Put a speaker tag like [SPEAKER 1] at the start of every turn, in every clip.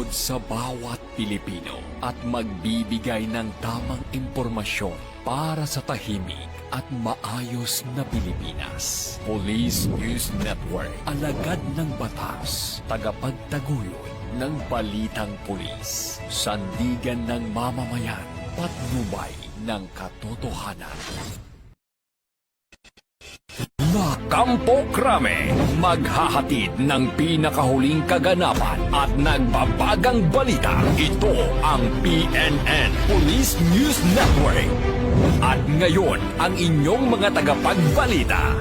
[SPEAKER 1] Susunod sa bawat Pilipino at magbibigay ng tamang impormasyon para sa tahimik at maayos na Pilipinas. Police News Network, alagad ng batas, tagapagtaguyod ng balitang pulis, sandigan ng mamamayan, patnubay ng katotohanan. Kampo Krame, maghahatid ng pinakahuling kaganapan at nagbabagang balita. Ito ang PNN Police News Network. At ngayon, ang inyong mga tagapagbalita.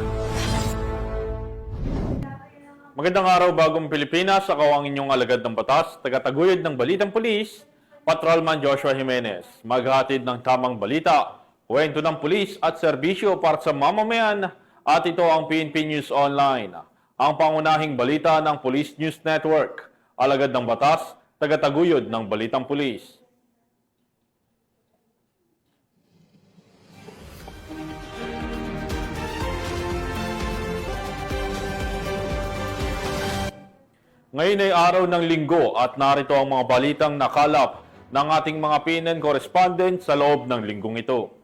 [SPEAKER 2] Magandang araw, bagong Pilipinas. Ako ang inyong alagad ng batas, tagataguyod ng Balitang Pulis, Patrolman Joshua Jimenez. Maghahatid ng tamang balita, kwento ng pulis at serbisyo para sa mamamayan. At ito ang PNP News Online, ang pangunahing balita ng Police News Network, alagad ng batas, tagataguyod ng Balitang Pulis. Ngayon ay araw ng linggo at narito ang mga balitang nakalap ng ating mga PNN correspondent sa loob ng linggong ito.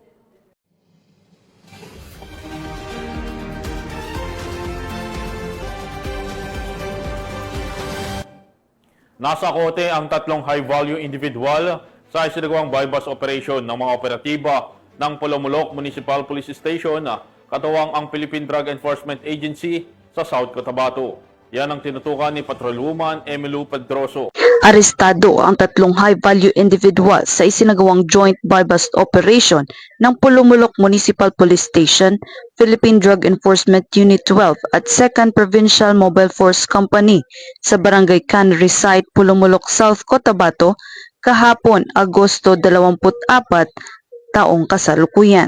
[SPEAKER 2] Nasa kote ang tatlong high-value individual sa isinagawang bypass operation ng mga operatiba ng Pulumulok Municipal Police Station, katuwang ang Philippine Drug Enforcement Agency sa South Cotabato. Yan ang tinutukan ni Patrolwoman Emilu Pedroso.
[SPEAKER 3] Arestado ang tatlong high-value individuals sa isinagawang joint bypass operation ng Pulumulok Municipal Police Station, Philippine Drug Enforcement Unit 12 at 2nd Provincial Mobile Force Company sa Barangay Cannery Site, Pulumulok, South Cotabato, kahapon Agosto 24, taong kasalukuyan.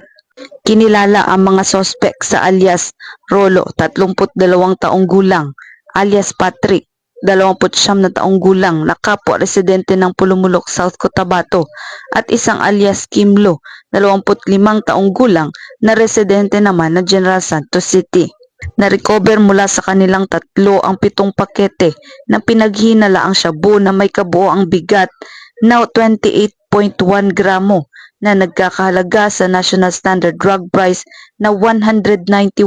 [SPEAKER 3] Kinilala ang mga sospek sa alias Rolo, 32 taong gulang, alias Patrick, 29 na taong gulang na kapwa residente ng Pulumulok, South Cotabato, at isang alias Kimlo, 25 taong gulang na residente naman ng General Santos City. Na-recover mula sa kanilang tatlo ang 7 pakete na pinaghinalaang shabu na may kabuoang bigat na 28.1 gramo na nagkakahalaga sa National Standard Drug Price na 191,080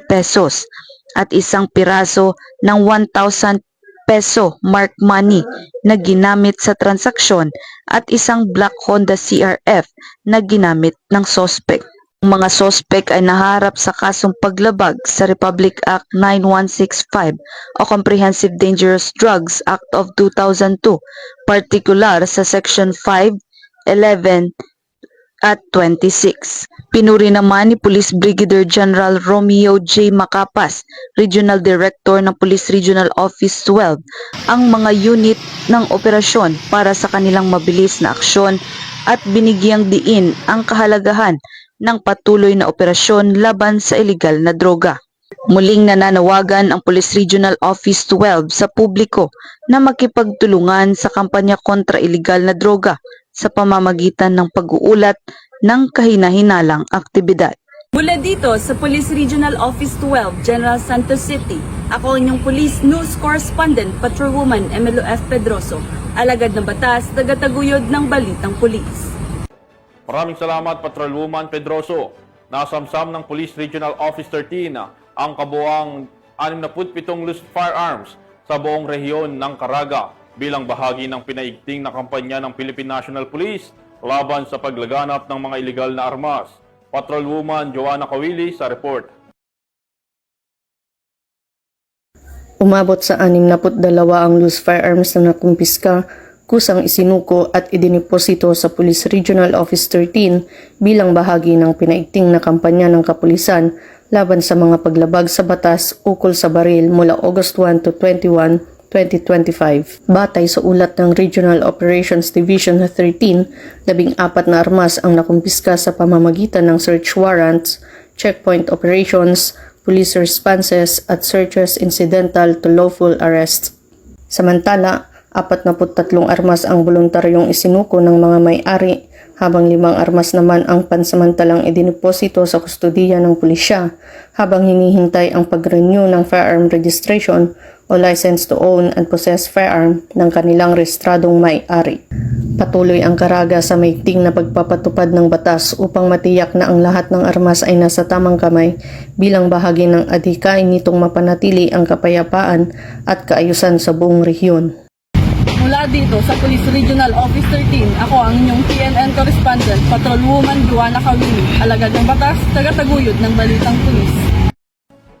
[SPEAKER 3] pesos at isang piraso ng 1,000 peso mark money na ginamit sa transaksyon at isang black Honda CRF na ginamit ng sospek. Ang mga sospek ay naharap sa kasong paglabag sa Republic Act 9165 o Comprehensive Dangerous Drugs Act of 2002, partikular sa Section 5, 11, at 26. Pinuri naman ni Police Brigadier General Romeo J. Macapas, Regional Director ng Police Regional Office 12, ang mga unit ng operasyon para sa kanilang mabilis na aksyon at binigyang diin ang kahalagahan ng patuloy na operasyon laban sa ilegal na droga. Muling nananawagan ang Police Regional Office 12 sa publiko na makipagtulungan sa kampanya kontra ilegal na droga sa pamamagitan ng pag-uulat ng kahina-hinalang aktibidad.
[SPEAKER 4] Mula dito sa Police Regional Office 12, General Santos City, ako ang inyong Police News Correspondent, Patrolwoman Emilu F. Pedroso, alagad ng batas, tagataguyod ng Balitang Pulis.
[SPEAKER 2] Maraming salamat, Patrolwoman Pedroso. Nasamsam ng Police Regional Office 13 ang kabuuang 67 loose firearms sa buong rehiyon ng Caraga bilang bahagi ng pinaigting na kampanya ng Philippine National Police laban sa paglaganap ng mga ilegal na armas. Patrolwoman Joanna Kawili sa report.
[SPEAKER 5] Umabot sa 62 ang loose firearms na nakumpiska, kusang isinuko at idiniposito sa Police Regional Office 13 bilang bahagi ng pinaigting na kampanya ng kapulisan laban sa mga paglabag sa batas ukol sa baril mula August 1 to 21, 2025. Batay sa ulat ng Regional Operations Division 13, 14 na armas ang nakumpiska sa pamamagitan ng search warrants, checkpoint operations, police responses at searches incidental to lawful arrests. Samantala, 43 armas ang voluntaryong isinuko ng mga may-ari habang 5 armas naman ang pansamantalang idiniposito sa kustudiya ng pulisya habang hinihintay ang pag-renew ng firearm registration o license to own and possess firearm ng kanilang rehistradong may-ari. Patuloy ang karaga sa maigting na pagpapatupad ng batas upang matiyak na ang lahat ng armas ay nasa tamang kamay bilang bahagi ng adhikain nitong mapanatili ang kapayapaan at kaayusan sa buong rehiyon.
[SPEAKER 4] Mula dito sa Police Regional Office 13, ako ang inyong PNN correspondent, Patrolwoman Joanna Cawili, alagad ng batas, tagataguyod ng Balitang Pulis.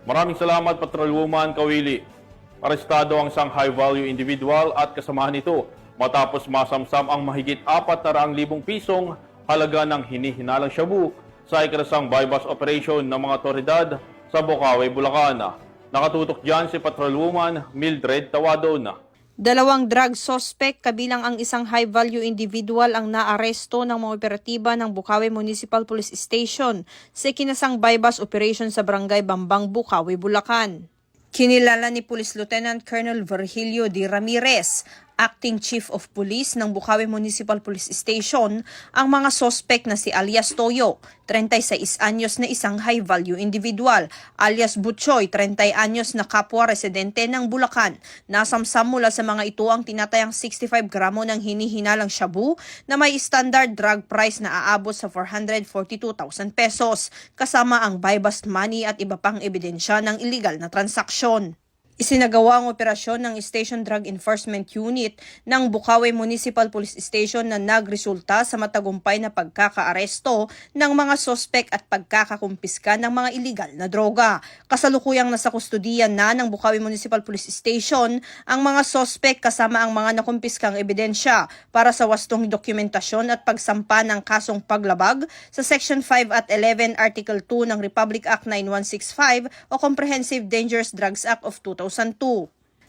[SPEAKER 2] Maraming salamat, Patrolwoman Kawili. Arestado ang isang high-value individual at kasamahan nito matapos masamsam ang mahigit 400,000 pisong halaga ng hinihinalang shabu sa ikinasang bypass operation ng mga otoridad sa Bocaue, Bulacan. Nakatutok dyan si Patrolwoman Mildred Tawadon.
[SPEAKER 6] 2 drug suspect kabilang ang isang high-value individual ang naaresto ng mga operatiba ng Bocaue Municipal Police Station sa ikinasang bypass operation sa Barangay Bambang, Bocaue, Bulacan. Kinilala ni Police Lieutenant Colonel Virgilio D. Ramirez, Acting Chief of Police ng Bocaue Municipal Police Station, ang mga sospek na si alias Toyo, 36 anyos na isang high-value individual, alias Butchoy, 30 anyos na kapwa residente ng Bulacan. Nasamsam mula sa mga ito ang tinatayang 65 gramo ng hinihinalang shabu na may standard drug price na aabot sa 442,000 pesos, kasama ang buy-bust money at iba pang ebidensya ng illegal na transaksyon. Isinagawa ang operasyon ng Station Drug Enforcement Unit ng Bocaue Municipal Police Station na nagresulta sa matagumpay na pagkakaaresto ng mga sospek at pagkakakumpiska ng mga illegal na droga. Kasalukuyang nasa kustudiyan na ng Bocaue Municipal Police Station ang mga sospek kasama ang mga nakumpiskang ebidensya para sa wastong dokumentasyon at pagsampa ng kasong paglabag sa Section 5 at 11 Article 2 ng Republic Act 9165 o Comprehensive Dangerous Drugs Act of 2002.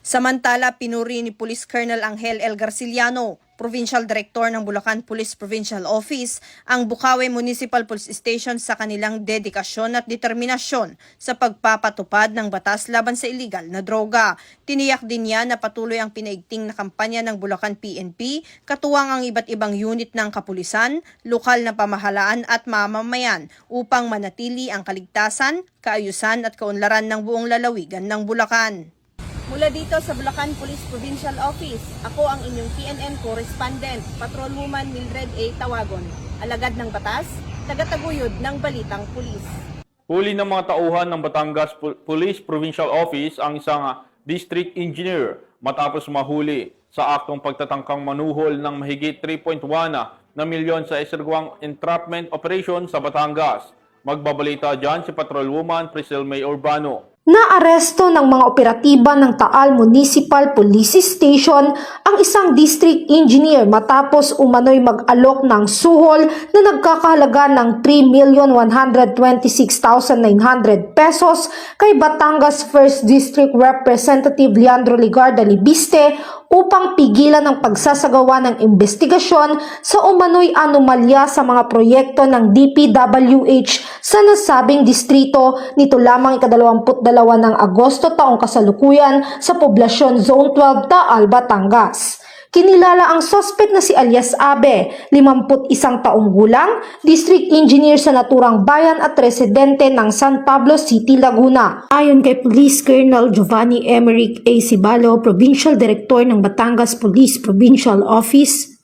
[SPEAKER 6] Samantala, pinuri ni Police Colonel Angel L. Garciliano, Provincial Director ng Bulacan Police Provincial Office, ang Bocaue Municipal Police Station sa kanilang dedikasyon at determinasyon sa pagpapatupad ng batas laban sa illegal na droga. Tiniyak din niya na patuloy ang pinaigting na kampanya ng Bulacan PNP, katuwang ang iba't ibang unit ng kapulisan, lokal na pamahalaan at mamamayan upang manatili ang kaligtasan, kaayusan at kaunlaran ng buong lalawigan ng Bulacan. Mula dito sa Bulacan Police Provincial Office, ako ang inyong PNN correspondent, Patrolwoman Mildred A. Tawagon, alagad ng batas, tagataguyod ng Balitang Pulis.
[SPEAKER 2] Huli ng mga tauhan ng Batangas Police Provincial Office ang isang district engineer matapos mahuli sa aktong pagtatangkang manuhol ng mahigit 3.1 na milyon sa isagawang entrapment operation sa Batangas. Magbabalita dyan si Patrolwoman Priscil May Urbano.
[SPEAKER 7] Naaresto ng mga operatiba ng Taal Municipal Police Station ang isang district engineer matapos umano'y mag-alok ng suhol na nagkakahalaga ng 3,126,900 pesos kay Batangas 1st District Representative Leandro Ligarda Libiste upang pigilan ang pagsasagawa ng investigasyon sa umano'y anomalya sa mga proyekto ng DPWH sa nasabing distrito nito lamang ika-22 ng Agosto taong kasalukuyan sa poblasyon Zone 12 Taal, Batangas. Kinilala ang suspect na si alias Abe, 51 taong gulang, district engineer sa naturang bayan at residente ng San Pablo City, Laguna. Ayon kay Police Colonel Giovanni Emerick A. Cibalo, Provincial Director ng Batangas Police Provincial Office.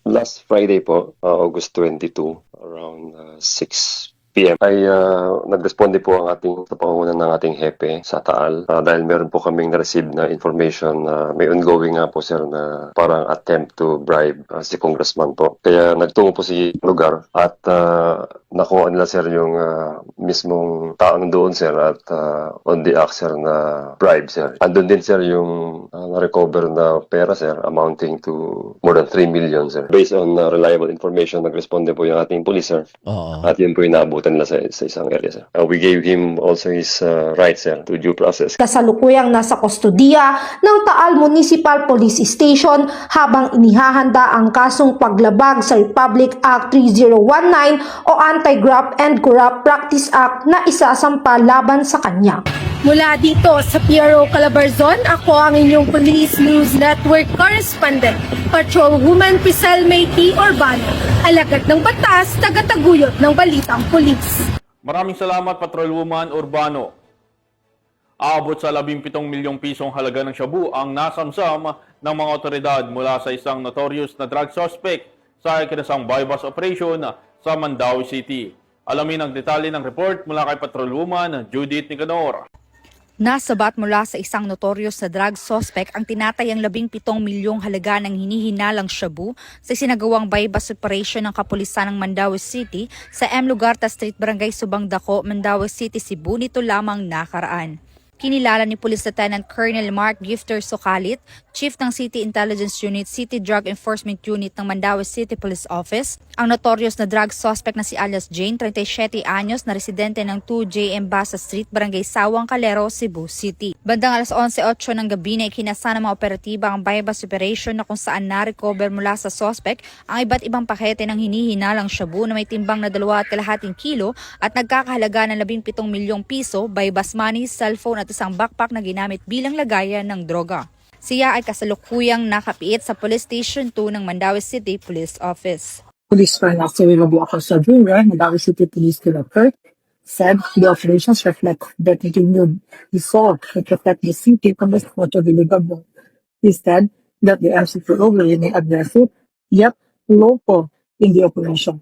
[SPEAKER 8] Last Friday po, August 22, around 6 PM ay nagresponde po ang ating sa pangunguna ng ating hepe sa Taal dahil meron po kaming na-receive na information na may ongoing nga po sir na parang attempt to bribe si congressman po. Kaya nagtungo po si lugar at nakuha nila sir yung mismong taong doon sir at on the act sir na bribe sir. Andun din sir yung na-recover na pera sir amounting to more than 3 million sir. Based on reliable information, nagresponde po yung ating police sir. At yun po yung naabutan nila sa isang area sir. We gave him also his rights sir to due process.
[SPEAKER 7] Kasalukuyang nasa kustodiya ng Taal Municipal Police Station habang inihahanda ang kasong paglabag sa Republic Act 3019 o Anti-Graft and Corrupt Practice Act na isasampa laban sa kanya.
[SPEAKER 9] Mula dito sa PRO Calabarzon, ako ang inyong Police News Network correspondent,
[SPEAKER 7] Patrolwoman Piselme T. Urbano, alagad ng batas, tagataguyod ng balitang pulis.
[SPEAKER 2] Maraming salamat, Patrolwoman Urbano. Aabot sa 17 milyong pisong halaga ng shabu ang nasamsam ng mga otoridad mula sa isang notorious na drug suspect sa ikinasang bypass operation sa Mandaue City. Alamin ang detalye ng report mula kay Patrolwoman Judith Nicanor.
[SPEAKER 9] Nasabat mula sa isang notorious na drug suspect ang tinatayang 17 milyong halaga ng hinihinalang shabu sa sinagawang bypass operation ng kapulisan ng Mandaue City sa M. Lugarta Street, Barangay Subang Dako, Mandaue City, Cebu nito lamang nakaraan. Kinilala ni Police Lieutenant Colonel Mark Gifter Sokalit, Chief ng City Intelligence Unit, City Drug Enforcement Unit ng Mandaue City Police Office, ang notorious na drug suspect na si alias Jane, 37 anyos, na residente ng 2JM Basa Street, Barangay Sawang Calero, Cebu City. Bandang alas 11:08 ng gabi na ikinasa ng mga operatiba ang bypass operation na kung saan na-recover mula sa suspect ang iba't ibang pakete ng hinihinalang shabu na may timbang na 2.5 kilo at nagkakahalaga ng 17 milyong piso, bypass money, cellphone at isang backpack na ginamit bilang lagayan ng droga. Siya ay kasalukuyang nakapiit sa Police Station 2 ng Mandaue City Police Office.
[SPEAKER 10] Police Colonel Abu Akasa Jr., Mandaue City Police Director, said the operations reflect the continued resolve to protect the city from the spot of illegal. He said that the MCPO will remain aggressive yet local in the operation.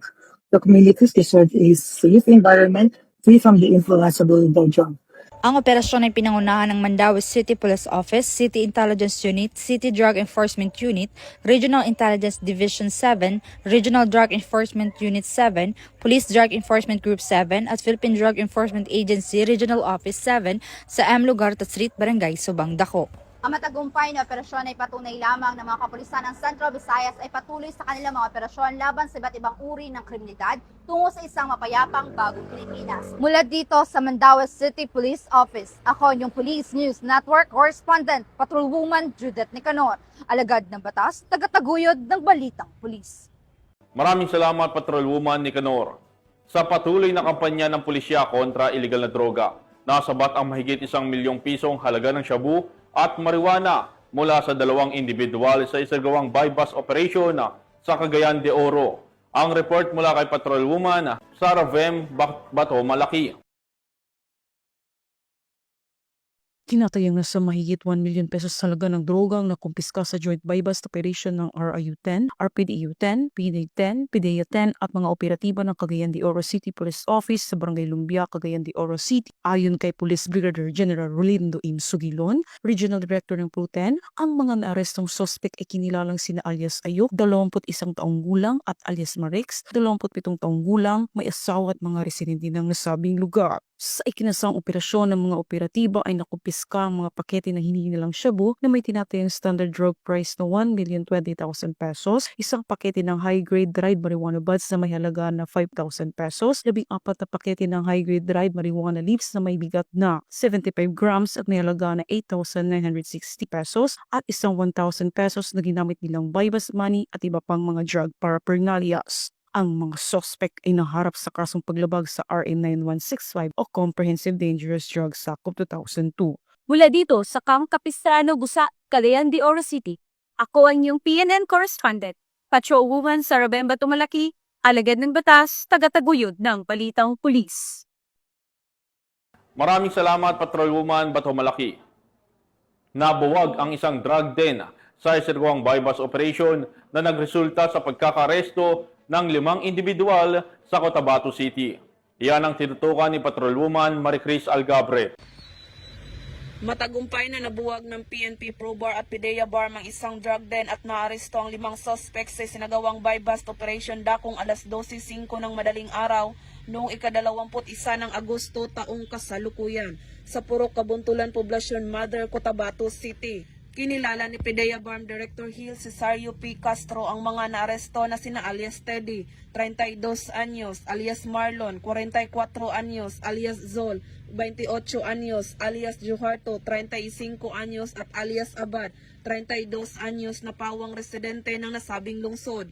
[SPEAKER 10] The communities deserve a safe environment free from the influence of illegal drugs.
[SPEAKER 9] Ang operasyon ay pinangunahan ng Mandaue City Police Office, City Intelligence Unit, City Drug Enforcement Unit, Regional Intelligence Division 7, Regional Drug Enforcement Unit 7, Police Drug Enforcement Group 7 at Philippine Drug Enforcement Agency Regional Office 7 sa M. Lugarta Street, Barangay Subang Dako.
[SPEAKER 11] Ang matagumpay na operasyon ay patunay lamang ng mga kapulisan ng Central Visayas ay patuloy sa kanilang mga operasyon laban sa iba't ibang uri ng kriminalidad tungo sa isang mapayapang bagong Pilipinas. Mula dito sa Mandaue City Police Office, ako yung Police News Network Correspondent, Patrolwoman Judith Nicanor, alagad ng batas, tagataguyod ng balitang pulis.
[SPEAKER 2] Maraming salamat, Patrolwoman Nicanor. Sa patuloy na kampanya ng pulisya kontra iligal na droga, nasabat ang mahigit 1 milyong pisong halaga ng shabu at marijuana mula sa 2 individual sa isagawang bypass operation sa Cagayan de Oro. Ang report mula kay Patrolwoman Sara Vem Bato Malaki.
[SPEAKER 12] Tinatayang nasa mahigit 1 million pesos halaga ng drogang nakumpiska sa joint bypass operation ng RIU-10, RPDU-10, PDA-10, PDEA-10 at mga operatiba ng Cagayan de Oro City Police Office sa Barangay Lumbia, Cagayan de Oro City. Ayon kay Police Brigadier General Rolindo M. Sugilon, Regional Director ng PRO-10, ang mga naarestong suspect ay kinilalang sina alias Ayok, 21 taong gulang at alias Marix, 27 taong gulang, may asawa at mga residente ng nasabing lugar. Sa ikinasang operasyon ng mga operatiba ay nakumpiska ang mga pakete na hinihinalang shabu na may tinatayang standard drug price na 1,020,000 pesos, isang pakete ng high-grade dried marijuana buds na may halaga na 5,000 pesos, 14 na pakete ng high-grade dried marijuana leaves na may bigat na 75 grams at may halaga na 8,960 pesos, at isang 1,000 pesos na ginamit nilang bypass money at iba pang mga drug paraphernalias. Ang mga suspect ay naharap sa kasong paglabag sa RA 9165 o Comprehensive Dangerous Drugs Act of 2002.
[SPEAKER 13] Mula dito sa Camp Capistrano, Busa, Cagayan de Oro City, ako ang iyong PNN correspondent, Patrolwoman Sara Vem Bato Malaki, alagad ng batas, tagataguyod ng balitang pulis.
[SPEAKER 2] Maraming salamat, Patrolwoman Bato Malaki. Nabuwag ang isang drug den sa isagawang bypass operation na nagresulta sa pagkakaresto ng 5 individual sa Cotabato City. Iyan ang tinutukan ni Patrolwoman Maricris Algabre.
[SPEAKER 4] Matagumpay na nabuwag ng PNP Probar at PDEA Bar ang isang drug den at naaresto ang 5 suspects sa sinagawang bypass operation dakong alas 12:05 ng madaling araw noong ika-21 ng Agosto taong kasalukuyan sa Purok Kabuntulan Poblasyon Mother, Cotabato City. Kinilala ni PDEA BARM Director Hill Cesario P. Castro ang mga naaresto na sina alias Teddy, 32 anyos, alias Marlon, 44 anyos, alias Zol, 28 anyos, alias Juharto, 35 anyos at alias Abad, 32 anyos na pawang residente ng nasabing lungsod.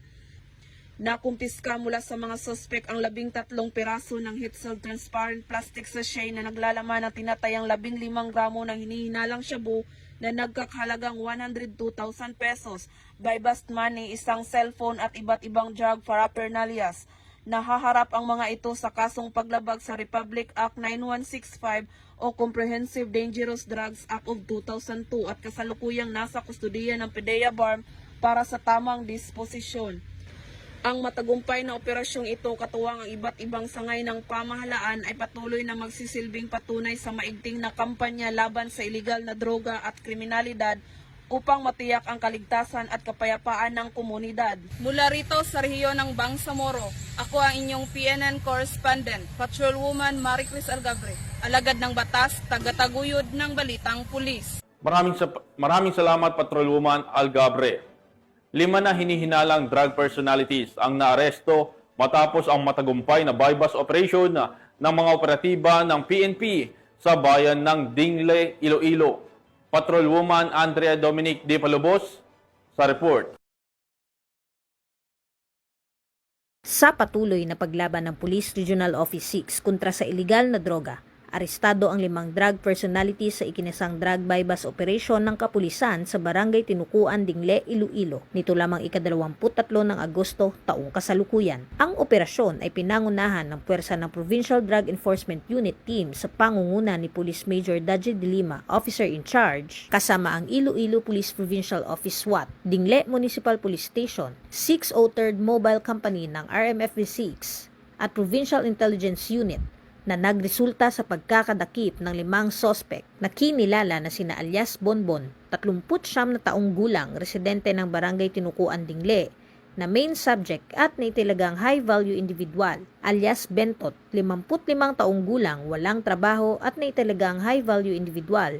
[SPEAKER 4] Nakumpiska mula sa mga suspek ang 13 piraso ng heat-sealed transparent plastic sachet na naglalaman ng tinatayang 15 gramo ng hinihinalang shabu na nagkakahalagang 102,000 pesos, buy bust money, isang cellphone at iba't ibang drug paraphernalias. Nahaharap ang mga ito sa kasong paglabag sa Republic Act 9165 o Comprehensive Dangerous Drugs Act of 2002 at kasalukuyang nasa kustudiya ng PDEA BARM para sa tamang disposisyon. Ang matagumpay na operasyong ito katuwang ang iba't ibang sangay ng pamahalaan ay patuloy na magsisilbing patunay sa maigting na kampanya laban sa iligal na droga at kriminalidad upang matiyak ang kaligtasan at kapayapaan ng komunidad. Mula rito sa rehiyon ng Bangsamoro, ako ang inyong PNN correspondent, Patrolwoman Maricris Algabre, alagad ng batas, tagataguyod ng balitang pulis.
[SPEAKER 2] Maraming salamat, Patrolwoman Algabre. 5 na hinihinalang drug personalities ang naaresto matapos ang matagumpay na buy-bust operation ng mga operatiba ng PNP sa bayan ng Dingle, Iloilo. Patrolwoman Andrea Dominic De Palobos sa report.
[SPEAKER 9] Sa patuloy na paglaban ng Police Regional Office 6 kontra sa iligal na droga, arestado ang 5 drug personalities sa ikinasang drug buy-bust operation ng kapulisan sa Barangay Tinukuan, Dingle, Iloilo. Nito lamang ika-23 ng Agosto, taong kasalukuyan. Ang operasyon ay pinangunahan ng puwersa ng Provincial Drug Enforcement Unit Team sa pangunguna ni Police Major Daje de Lima, Officer in Charge, kasama ang Iloilo Police Provincial Office SWAT, Dingle Municipal Police Station, 603rd Mobile Company ng RMFV6 at Provincial Intelligence Unit na nagresulta sa pagkakadakip ng 5 sospek na kinilala na sina alias Bonbon, 39 na taong gulang, residente ng Barangay Tinukuan, Dingle, na main subject at naitalagang high-value individual, alias Bentot, 55 taong gulang, walang trabaho at naitalagang high-value individual,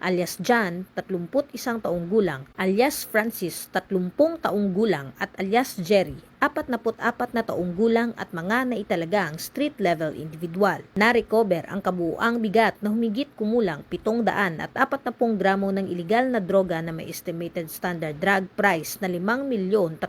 [SPEAKER 9] alias John, 31 taong gulang, alias Francis, 30 taong gulang at alias Jerry, 44 na taong gulang at mga naitalagang street-level individual. Na-recover ang kabuuang bigat na humigit kumulang 740 gramo ng iligal na droga na may estimated standard drug price na 5,032,000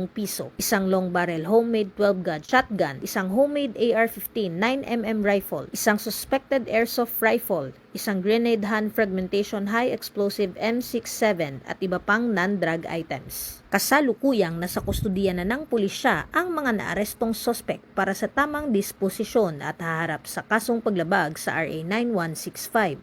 [SPEAKER 9] piso, isang long barrel homemade 12-gauge shotgun, isang homemade AR-15 9mm rifle, isang suspected airsoft rifle, isang grenade hand fragmentation high explosive M67 at iba pang non-drug items. Kasalukuyang nasa kustudiya na ng pulisya ang mga naarestong sospek para sa tamang disposisyon at haharap sa kasong paglabag sa RA 9165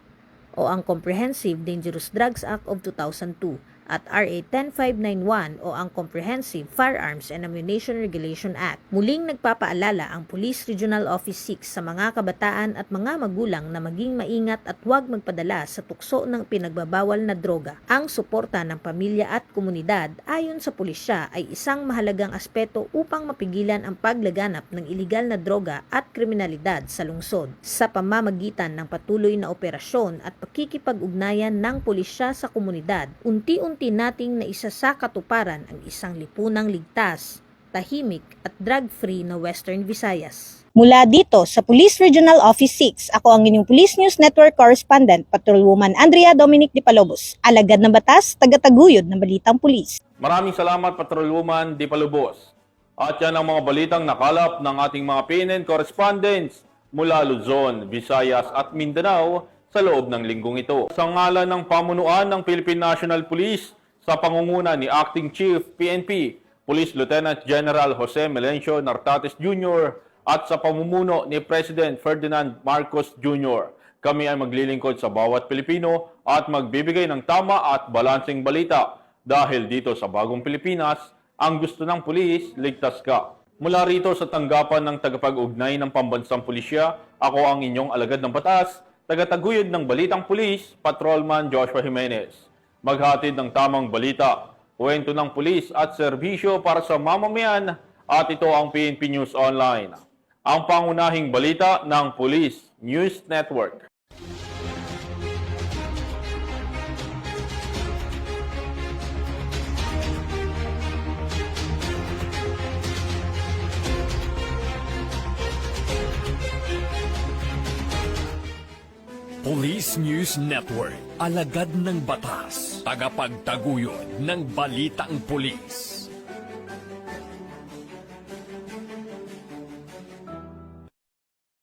[SPEAKER 9] o ang Comprehensive Dangerous Drugs Act of 2002 at RA 10591 o ang Comprehensive Firearms and Ammunition Regulation Act. Muling nagpapaalala ang Police Regional Office 6 sa mga kabataan at mga magulang na maging maingat at huwag magpadala sa tukso ng pinagbabawal na droga. Ang suporta ng pamilya at komunidad ayon sa pulisya ay isang mahalagang aspeto upang mapigilan ang paglaganap ng iligal na droga at kriminalidad sa lungsod. Sa pamamagitan ng patuloy na operasyon at pakikipag-ugnayan ng pulisya sa komunidad, unti-unti nating naisa sa katuparan ang isang lipunang ligtas, tahimik at drug-free na Western Visayas.
[SPEAKER 14] Mula dito sa Police Regional Office 6, ako ang inyong Police News Network Correspondent, Patrolwoman Andrea Dominic De Palobos, alagad ng batas, tagataguyod ng balitang pulis.
[SPEAKER 2] Maraming salamat, Patrolwoman De Palobos. At yan ang mga balitang nakalap ng ating mga PNN correspondents mula Luzon, Visayas at Mindanao sa loob ng linggong ito. Sa ngalan ng pamunuan ng Philippine National Police sa pangunguna ni Acting Chief PNP, Police Lieutenant General Jose Melencio Nartates Jr. at sa pamumuno ni President Ferdinand Marcos Jr. Kami ay maglilingkod sa bawat Pilipino at magbibigay ng tama at balanseng balita dahil dito sa Bagong Pilipinas, ang gusto ng pulis, ligtas ka. Mula rito sa tanggapan ng tagapag-ugnay ng Pambansang Pulisya, ako ang inyong alagad ng batas, tagataguyod ng balitang pulis, Patrolman Joshua Jimenez. Maghatid ng tamang balita, kwento ng pulis at serbisyo para sa mamamayan at ito ang PNP News Online. Ang pangunahing balita ng Police News Network.
[SPEAKER 1] Police News Network, alagad ng batas, tagapagtaguyod ng balitang pulis.